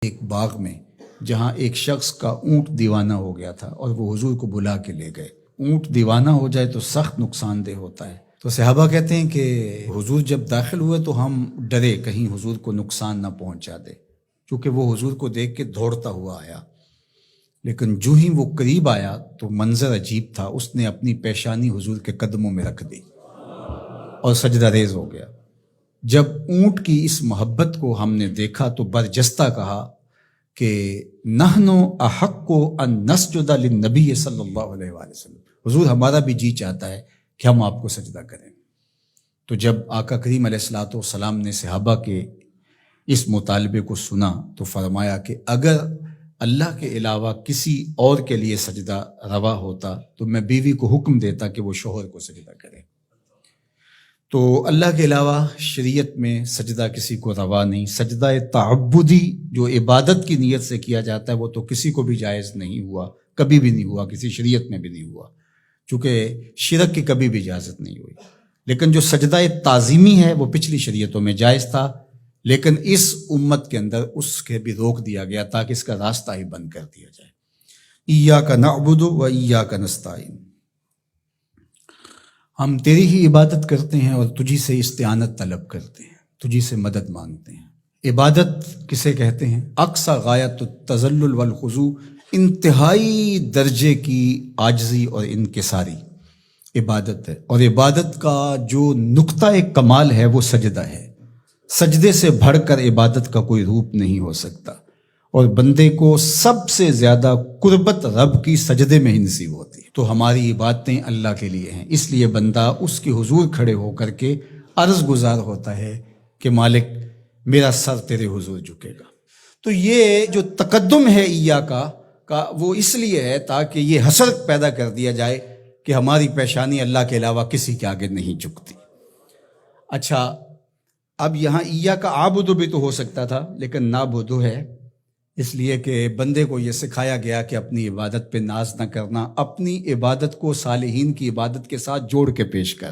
ایک باغ میں جہاں ایک شخص کا اونٹ دیوانہ ہو گیا تھا اور وہ حضور کو بلا کے لے گئے۔ اونٹ دیوانہ ہو جائے تو سخت نقصان دہ ہوتا ہے، تو صحابہ کہتے ہیں کہ حضور جب داخل ہوئے تو ہم ڈرے کہیں حضور کو نقصان نہ پہنچا دے، کیونکہ وہ حضور کو دیکھ کے دوڑتا ہوا آیا، لیکن جو ہی وہ قریب آیا تو منظر عجیب تھا۔ اس نے اپنی پیشانی حضور کے قدموں میں رکھ دی اور سجدہ ریز ہو گیا۔ جب اونٹ کی اس محبت کو ہم نے دیکھا تو برجستہ کہا کہ نحنو احق ان نسجد للنبی صلی اللہ علیہ وآلہ وسلم، حضور ہمارا بھی جی چاہتا ہے کہ ہم آپ کو سجدہ کریں۔ تو جب آقا کریم علیہ الصلوۃ والسلام نے صحابہ کے اس مطالبے کو سنا تو فرمایا کہ اگر اللہ کے علاوہ کسی اور کے لیے سجدہ روا ہوتا تو میں بیوی کو حکم دیتا کہ وہ شوہر کو سجدہ کرے۔ تو اللہ کے علاوہ شریعت میں سجدہ کسی کو روا نہیں۔ سجدہ تعبدی جو عبادت کی نیت سے کیا جاتا ہے وہ تو کسی کو بھی جائز نہیں ہوا، کبھی بھی نہیں ہوا، کسی شریعت میں بھی نہیں ہوا، چونکہ شرک کی کبھی بھی اجازت نہیں ہوئی۔ لیکن جو سجدہ تعظیمی ہے وہ پچھلی شریعتوں میں جائز تھا، لیکن اس امت کے اندر اس کے بھی روک دیا گیا تاکہ اس کا راستہ ہی بند کر دیا جائے۔ ایاک نعبد و ایاک نستعین، ہم تیری ہی عبادت کرتے ہیں اور تجھی سے استعانت طلب کرتے ہیں، تجھی سے مدد مانگتے ہیں۔ عبادت کسے کہتے ہیں؟ اقصی غایت التذلل والخضوع، انتہائی درجے کی عاجزی اور انکساری عبادت ہے، اور عبادت کا جو نقطہ کمال ہے وہ سجدہ ہے۔ سجدے سے بڑھ کر عبادت کا کوئی روپ نہیں ہو سکتا، اور بندے کو سب سے زیادہ قربت رب کی سجدے میں ہی نصیب ہوتی ہے۔ تو ہماری عبادتیں اللہ کے لیے ہیں، اس لیے بندہ اس کے حضور کھڑے ہو کر کے عرض گزار ہوتا ہے کہ مالک میرا سر تیرے حضور جھکے گا۔ تو یہ جو تقدم ہے کا وہ اس لیے ہے تاکہ یہ حسر پیدا کر دیا جائے کہ ہماری پیشانی اللہ کے علاوہ کسی کے آگے نہیں جھکتی۔ اچھا، اب یہاں ایاک اعبد بھی تو ہو سکتا تھا، لیکن نعبد ہے، اس لیے کہ بندے کو یہ سکھایا گیا کہ اپنی عبادت پہ ناز نہ کرنا، اپنی عبادت کو صالحین کی عبادت کے ساتھ جوڑ کے پیش کر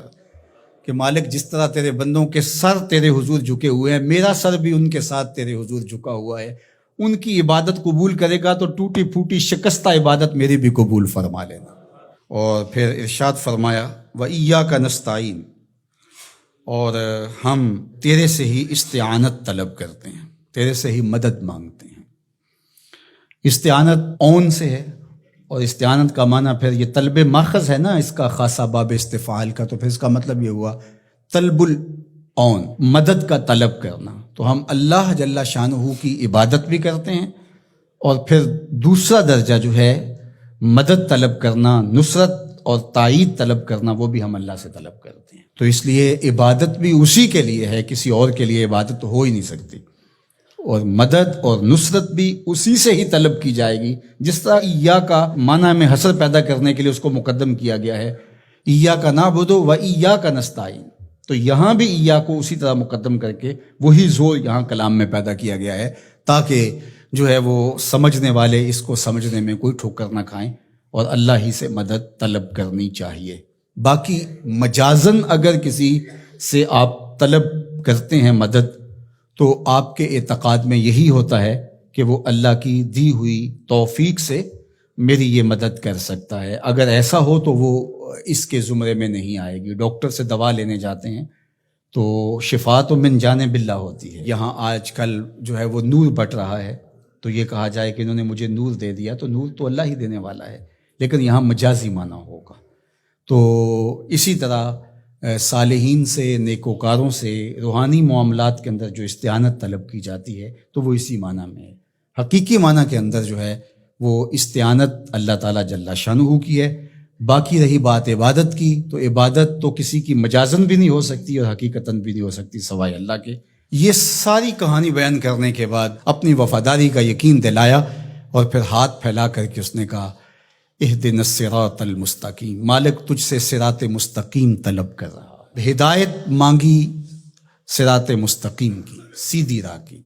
کہ مالک جس طرح تیرے بندوں کے سر تیرے حضور جھکے ہوئے ہیں، میرا سر بھی ان کے ساتھ تیرے حضور جھکا ہوا ہے، ان کی عبادت قبول کرے گا تو ٹوٹی پھوٹی شکستہ عبادت میری بھی قبول فرما لینا۔ اور پھر ارشاد فرمایا وَإِيَّاكَ نَسْتَعِينُ، اور ہم تیرے سے ہی استعانت طلب کرتے ہیں، تیرے سے ہی مدد مانگتے ہیں۔ استعانت اون سے ہے، اور استعانت کا معنی پھر یہ طلب ماخذ ہے نا، اس کا خاصا باب استفعال کا، تو پھر اس کا مطلب یہ ہوا طلب الاون، مدد کا طلب کرنا۔ تو ہم اللہ جل شانہ کی عبادت بھی کرتے ہیں، اور پھر دوسرا درجہ جو ہے مدد طلب کرنا، نصرت اور تائید طلب کرنا، وہ بھی ہم اللہ سے طلب کرتے ہیں۔ تو اس لیے عبادت بھی اسی کے لیے ہے، کسی اور کے لیے عبادت تو ہو ہی نہیں سکتی، اور مدد اور نصرت بھی اسی سے ہی طلب کی جائے گی۔ جس طرح ایاک معنی میں حسر پیدا کرنے کے لیے اس کو مقدم کیا گیا ہے، ایاک نعبد و ایاک نستعین، تو یہاں بھی ایاک کو اسی طرح مقدم کر کے وہی زور یہاں کلام میں پیدا کیا گیا ہے، تاکہ جو ہے وہ سمجھنے والے اس کو سمجھنے میں کوئی ٹھوکر نہ کھائیں، اور اللہ ہی سے مدد طلب کرنی چاہیے۔ باقی مجازن اگر کسی سے آپ طلب کرتے ہیں مدد، تو آپ کے اعتقاد میں یہی ہوتا ہے کہ وہ اللہ کی دی ہوئی توفیق سے میری یہ مدد کر سکتا ہے۔ اگر ایسا ہو تو وہ اس کے زمرے میں نہیں آئے گی۔ ڈاکٹر سے دوا لینے جاتے ہیں تو شفا تو من جانب اللہ ہوتی ہے۔ یہاں آج کل جو ہے وہ نور بٹ رہا ہے، تو یہ کہا جائے کہ انہوں نے مجھے نور دے دیا، تو نور تو اللہ ہی دینے والا ہے، لیکن یہاں مجازی معنی ہوگا۔ تو اسی طرح صالحین سے، نیکوکاروں سے روحانی معاملات کے اندر جو استعانت طلب کی جاتی ہے تو وہ اسی معنی میں ہے۔ حقیقی معنی کے اندر جو ہے وہ استعانت اللہ تعالیٰ جل شانہ کی ہے۔ باقی رہی بات عبادت کی، تو عبادت تو کسی کی مجازن بھی نہیں ہو سکتی اور حقیقتاً بھی نہیں ہو سکتی سوائے اللہ کے۔ یہ ساری کہانی بیان کرنے کے بعد اپنی وفاداری کا یقین دلایا، اور پھر ہاتھ پھیلا کر کے اس نے کہا اہدنا الصراط المستقیم، مالک تجھ سے صراط مستقیم طلب کر رہا، ہدایت مانگی صراط مستقیم کی، سیدھی راہ کی۔